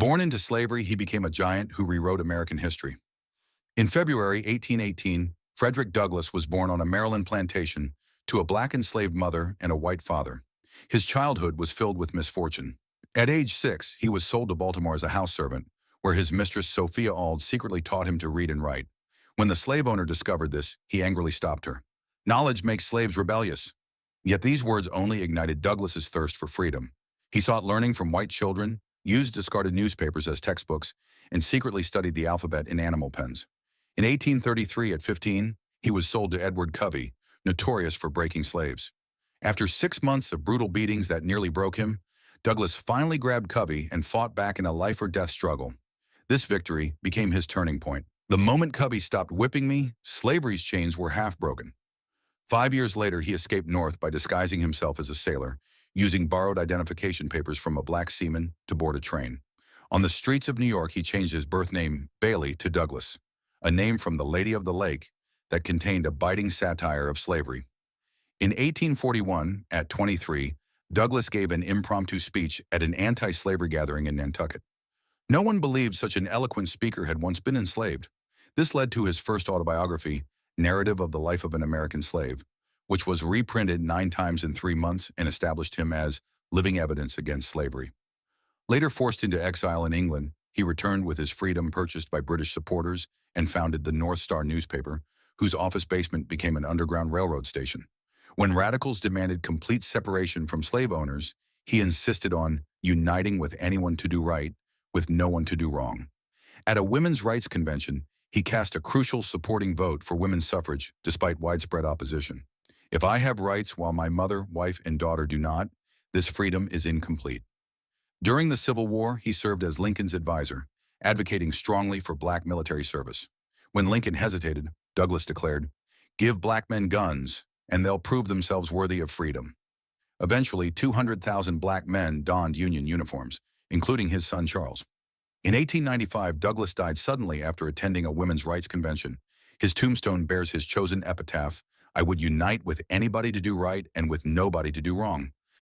Born into slavery, he became a giant who rewrote American history. In February 1818, Frederick Douglass was born on a Maryland plantation to a black enslaved mother and a white father. His childhood was filled with misfortune. At age 6, he was sold to Baltimore as a house servant, where his mistress Sophia Auld secretly taught him to read and write. When the slave owner discovered this, he angrily stopped her. "Knowledge makes slaves rebellious." Yet these words only ignited Douglass's thirst for freedom. He sought learning from white children, used discarded newspapers as textbooks, and secretly studied the alphabet in animal pens. In 1833, at 15, he was sold to Edward Covey, notorious for breaking slaves. After 6 months of brutal beatings that nearly broke him, Douglass finally grabbed Covey and fought back in a life-or-death struggle. This victory became his turning point. "The moment Covey stopped whipping me, slavery's chains were half broken." 5 years later, he escaped north by disguising himself as a sailor, using borrowed identification papers from a black seaman to board a train. On the streets of New York, he changed his birth name, Bailey, to Douglass, a name from the Lady of the Lake that contained a biting satire of slavery. In 1841, at 23, Douglass gave an impromptu speech at an anti-slavery gathering in Nantucket. No one believed such an eloquent speaker had once been enslaved. This led to his first autobiography, Narrative of the Life of an American Slave, which was reprinted 9 times in 3 months and established him as living evidence against slavery. Later forced into exile in England, he returned with his freedom purchased by British supporters and founded the North Star newspaper, whose office basement became an underground railroad station. When radicals demanded complete separation from slave owners, he insisted on uniting with anyone to do right, with no one to do wrong. At a women's rights convention, he cast a crucial supporting vote for women's suffrage despite widespread opposition. "If I have rights while my mother, wife, and daughter do not, this freedom is incomplete." During the Civil War, he served as Lincoln's advisor, advocating strongly for black military service. When Lincoln hesitated, Douglass declared, "Give black men guns, and they'll prove themselves worthy of freedom." Eventually, 200,000 black men donned Union uniforms, including his son Charles. In 1895, Douglass died suddenly after attending a women's rights convention. His tombstone bears his chosen epitaph, "I would unite with anybody to do right and with nobody to do wrong."